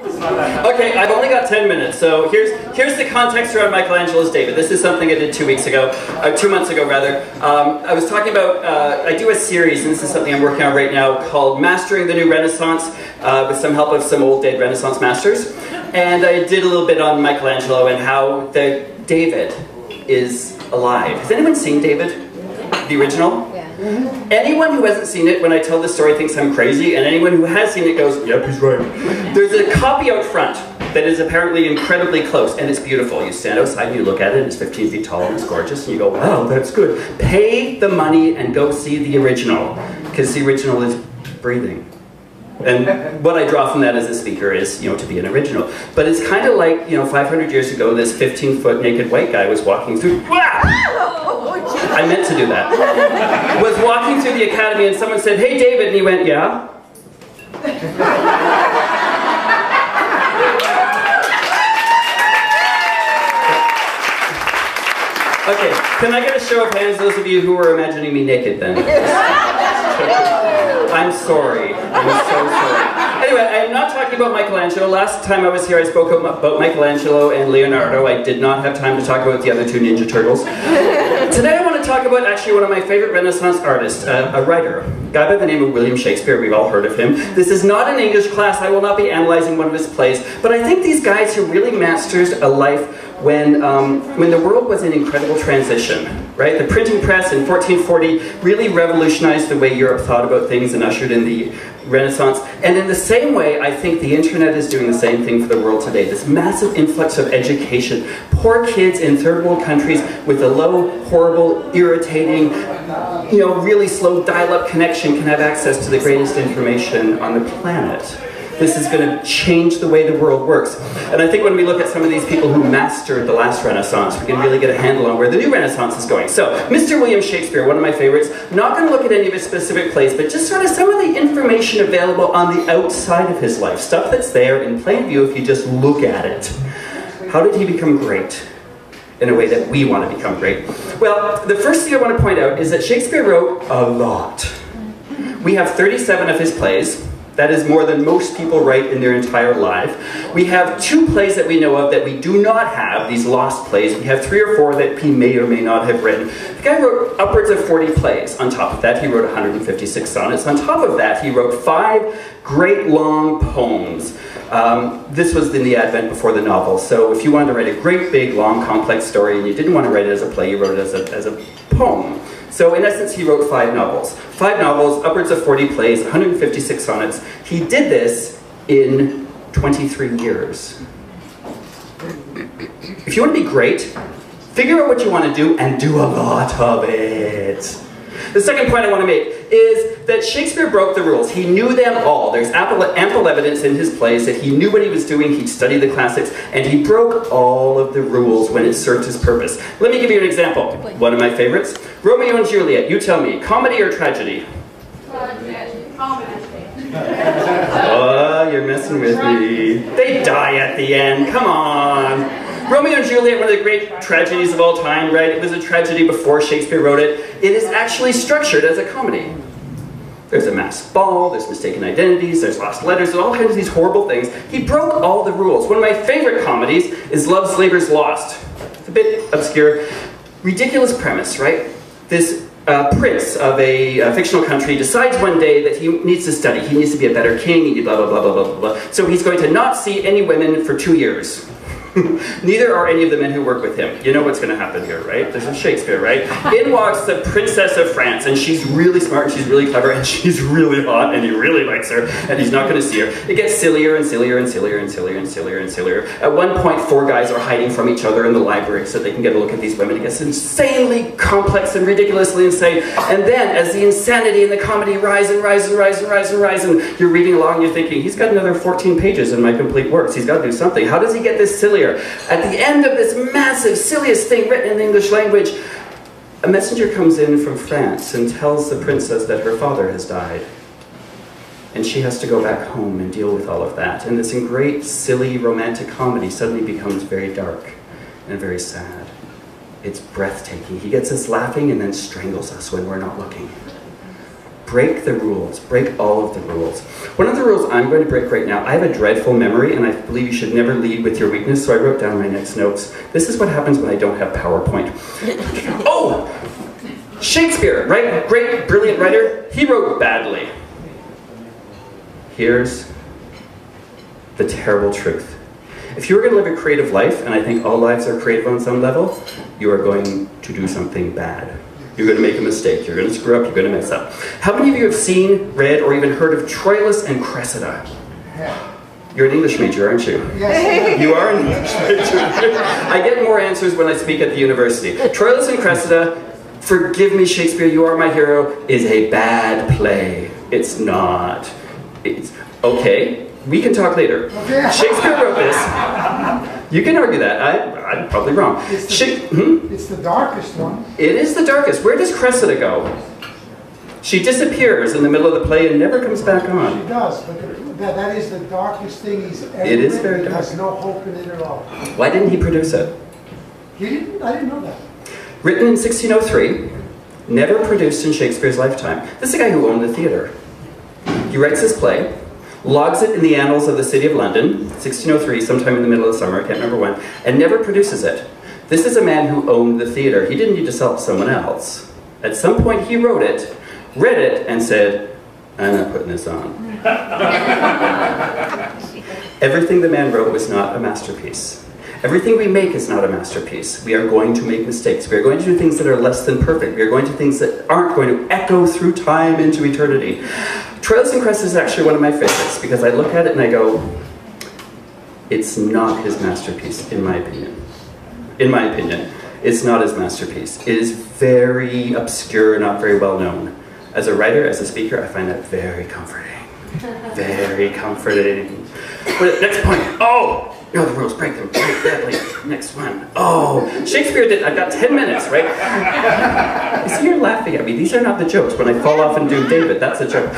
Okay, I've only got 10 minutes, so here's the context around Michelangelo's David. This is something I did 2 months ago rather. I was talking about, I do a series, and this is something I'm working on right now, called Mastering the New Renaissance, with some help of some old dead Renaissance masters. And I did a little bit on Michelangelo and how the David is alive. Has anyone seen David? The original? Yeah. Anyone who hasn't seen it, when I tell this story, thinks I'm crazy, and anyone who has seen it goes, yep, he's right. There's a copy out front that is apparently incredibly close, and it's beautiful. You stand outside and you look at it, and it's 15 feet tall, and it's gorgeous, and you go, wow, that's good. Pay the money and go see the original, because the original is breathing. And what I draw from that as a speaker is, you know, to be an original. But it's kind of like, you know, 500 years ago, this 15-foot naked white guy was walking through. I meant to do that. Was walking through the academy and someone said, hey, David, and he went, yeah? Okay, can I get a show of hands, those of you who were imagining me naked then? I'm sorry. I'm so sorry. Anyway, I'm not talking about Michelangelo. Last time I was here, I spoke about Michelangelo and Leonardo. I did not have time to talk about the other two Ninja Turtles. Today I want to talk about actually one of my favorite Renaissance artists, a writer, a guy by the name of William Shakespeare. We've all heard of him. This is not an English class. I will not be analyzing one of his plays, but I think these guys who really masters a life when the world was in incredible transition, right? The printing press in 1440 really revolutionized the way Europe thought about things and ushered in the Renaissance. And in the same way, I think the internet is doing the same thing for the world today. This massive influx of education. Poor kids in third world countries with a low, horrible, irritating, you know, really slow dial-up connection can have access to the greatest information on the planet. This is going to change the way the world works. And I think when we look at some of these people who mastered the last Renaissance, we can really get a handle on where the new Renaissance is going. So, Mr. William Shakespeare, one of my favorites, not going to look at any of his specific plays, but just sort of some of the information available on the outside of his life, stuff that's there in plain view if you just look at it. How did he become great in a way that we want to become great? Well, the first thing I want to point out is that Shakespeare wrote a lot. We have 37 of his plays. That is more than most people write in their entire life. We have 2 plays that we know of that we do not have, these lost plays. We have 3 or 4 that he may or may not have written. The guy wrote upwards of 40 plays. On top of that, he wrote 156 sonnets. On top of that, he wrote 5 great long poems. This was in the advent before the novel, so if you wanted to write a great, big, long, complex story and you didn't want to write it as a play, you wrote it as a poem. So in essence, he wrote 5 novels. 5 novels, upwards of 40 plays, 156 sonnets. He did this in 23 years. If you want to be great, figure out what you want to do and do a lot of it. The second point I want to make is that Shakespeare broke the rules. He knew them all. There's ample evidence in his plays that he knew what he was doing, he'd studied the classics, and he broke all of the rules when it served his purpose. Let me give you an example. One of my favorites. Romeo and Juliet, you tell me, comedy or tragedy? Comedy. Oh, you're messing with me. They die at the end, come on. Romeo and Juliet, one of the great tragedies of all time, right? It was a tragedy before Shakespeare wrote it. It is actually structured as a comedy. There's a masked ball, there's mistaken identities, there's lost letters, there's all kinds of these horrible things. He broke all the rules. One of my favorite comedies is Love's Labour's Lost. It's a bit obscure. Ridiculous premise, right? This prince of a fictional country decides one day that he needs to study. He needs to be a better king, he blah, blah, blah, blah, blah, blah. So he's going to not see any women for 2 years. Neither are any of the men who work with him. You know what's going to happen here, right? This is Shakespeare, right? In walks the Princess of France, and she's really smart, and she's really clever, and she's really hot, and he really likes her, and he's not going to see her. It gets sillier and sillier and sillier and sillier and sillier and sillier. At one point, 4 guys are hiding from each other in the library so they can get a look at these women. It gets insanely complex and ridiculously insane. And then, as the insanity and the comedy rise and rise and rise and rise and rise, and you're reading along, you're thinking, he's got another 14 pages in my complete works. He's got to do something. How does he get this sillier? At the end of this massive, silliest thing written in the English language, a messenger comes in from France and tells the princess that her father has died. And she has to go back home and deal with all of that. And this great, silly, romantic comedy suddenly becomes very dark and very sad. It's breathtaking. He gets us laughing and then strangles us when we're not looking. Break the rules. Break all of the rules. One of the rules I'm going to break right now, I have a dreadful memory, and I believe you should never lead with your weakness, so I wrote down my next notes. This is what happens when I don't have PowerPoint. Oh! Shakespeare, right? Great, brilliant writer. He wrote badly. Here's the terrible truth. If you were going to live a creative life, and I think all lives are creative on some level, you are going to do something bad. You're going to make a mistake. You're going to screw up. You're going to mess up. How many of you have seen, read, or even heard of Troilus and Cressida? You're an English major, aren't you? Yes. You are an English major. I get more answers when I speak at the university. Troilus and Cressida, forgive me, Shakespeare, you are my hero, is a bad play. It's not. It's okay. We can talk later. Shakespeare wrote this. You can argue that. I'm probably wrong. It's the darkest one. It is the darkest. Where does Cressida go? She disappears in the middle of the play and never comes back on. She does, but that is the darkest thing he's ever It is written. very dark. He has no hope in it at all. Why didn't he produce it? He didn't? I didn't know that. Written in 1603, never produced in Shakespeare's lifetime. This is a guy who owned the theatre. He writes his play, logs it in the annals of the City of London, 1603, sometime in the middle of the summer, I can't remember when, and never produces it. This is a man who owned the theatre. He didn't need to sell it to someone else. At some point he wrote it, read it, and said, I'm not putting this on. Everything the man wrote was not a masterpiece. Everything we make is not a masterpiece. We are going to make mistakes. We are going to do things that are less than perfect. We are going to do things that aren't going to echo through time into eternity. Troilus and Cressida is actually one of my favorites because I look at it and I go, it's not his masterpiece, in my opinion. In my opinion, it's not his masterpiece. It is very obscure, not very well known. As a writer, as a speaker, I find that very comforting. Very comforting. But next point. Oh! No, the rules, break them. Break that, next one. Oh, Shakespeare did, I've got 10 minutes, right? You see, you're laughing at me. These are not the jokes. When I fall off and do David, that's a joke.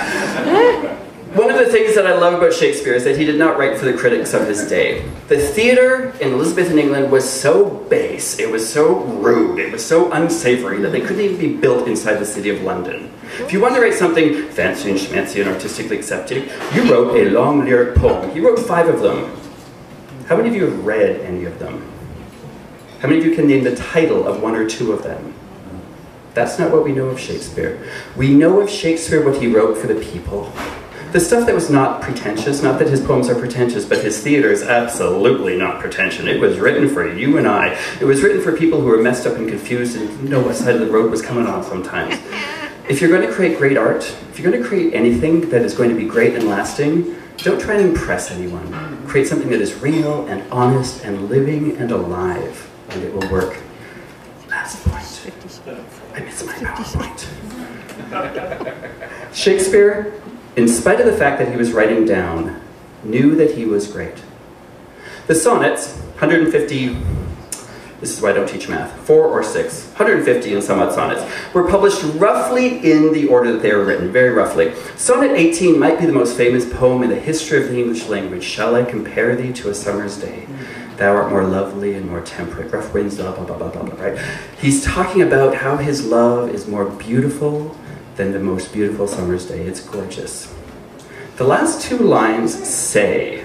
One of the things that I love about Shakespeare is that he did not write for the critics of his day. The theatre in Elizabethan England was so base, it was so rude, it was so unsavory that they couldn't even be built inside the City of London. If you wanted to write something fancy and schmancy and artistically accepted, you wrote a long lyric poem. He wrote 5 of them. How many of you have read any of them? How many of you can name the title of 1 or 2 of them? That's not what we know of Shakespeare. We know of Shakespeare what he wrote for the people. The stuff that was not pretentious, not that his poems are pretentious, but his theater is absolutely not pretentious. It was written for you and I. It was written for people who were messed up and confused and didn't know what side of the road was coming on sometimes. If you're going to create great art, if you're going to create anything that is going to be great and lasting, don't try and impress anyone. Create something that is real and honest and living and alive, and it will work. Last point. I miss my PowerPoint. Shakespeare, in spite of the fact that he was writing down, knew that he was great. The sonnets, 150, this is why I don't teach math, 4 or 6, 150 and somewhat sonnets, were published roughly in the order that they were written, very roughly. Sonnet 18 might be the most famous poem in the history of the English language. Shall I compare thee to a summer's day? Thou art more lovely and more temperate. Rough winds, blah, blah, blah, blah, blah, blah, right? He's talking about how his love is more beautiful than the most beautiful summer's day. It's gorgeous. The last 2 lines say,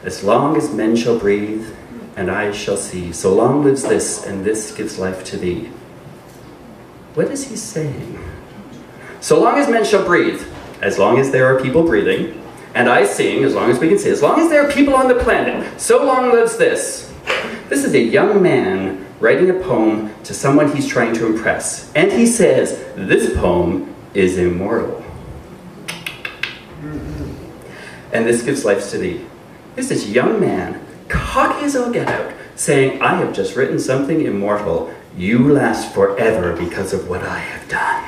as long as men shall breathe, and I shall see, so long lives this, and this gives life to thee. What is he saying? So long as men shall breathe, as long as there are people breathing, and I sing, as long as we can see, as long as there are people on the planet, so long lives this. This is a young man writing a poem to someone he's trying to impress. And he says, this poem is immortal. And this gives life to thee. This is young man, cocky as all get out, saying, I have just written something immortal. You last forever because of what I have done.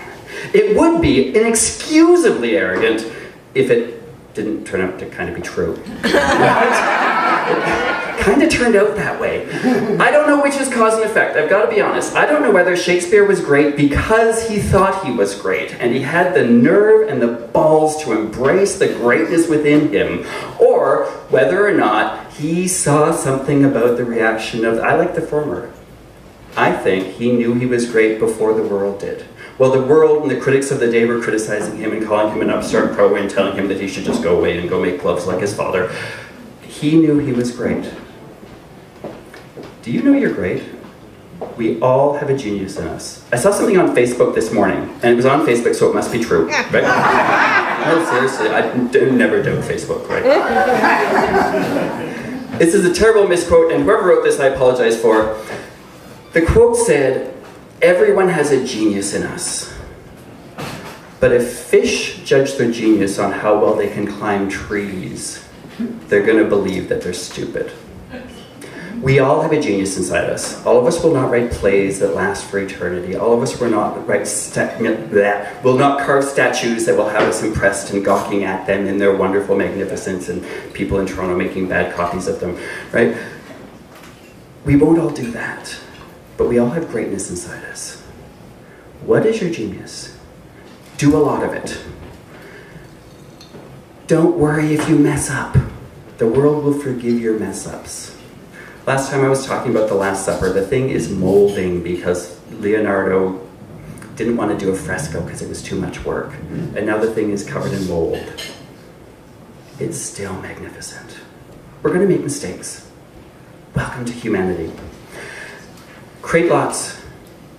It would be inexcusably arrogant if it didn't turn out to kind of be true. It kind of turned out that way. I don't know which is cause and effect, I've got to be honest. I don't know whether Shakespeare was great because he thought he was great, and he had the nerve and the balls to embrace the greatness within him, or whether or not he saw something about the reaction of, I like the former. I think he knew he was great before the world did. While the world and the critics of the day were criticizing him and calling him an upstart pro and telling him that he should just go away and go make gloves like his father, he knew he was great. Do you know you're great? We all have a genius in us. I saw something on Facebook this morning, and it was on Facebook, so it must be true, right? No, seriously, I never doubt Facebook, right? This is a terrible misquote, and whoever wrote this, I apologize for. The quote said, "Everyone has a genius in us. But if fish judge their genius on how well they can climb trees, they're going to believe that they're stupid." We all have a genius inside us. All of us will not write plays that last for eternity. All of us will not carve statues that will have us impressed and gawking at them in their wonderful magnificence and people in Toronto making bad copies of them, right? We won't all do that, but we all have greatness inside us. What is your genius? Do a lot of it. Don't worry if you mess up. The world will forgive your mess-ups. Last time I was talking about The Last Supper, the thing is molding because Leonardo didn't want to do a fresco because it was too much work. And now the thing is covered in mold. It's still magnificent. We're going to make mistakes. Welcome to humanity. Create lots,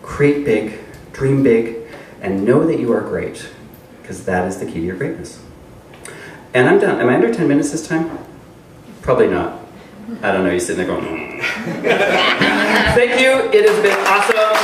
create big, dream big, and know that you are great, because that is the key to your greatness. And I'm done. Am I under 10 minutes this time? Probably not. I don't know, you're sitting there going, Thank you, it has been awesome.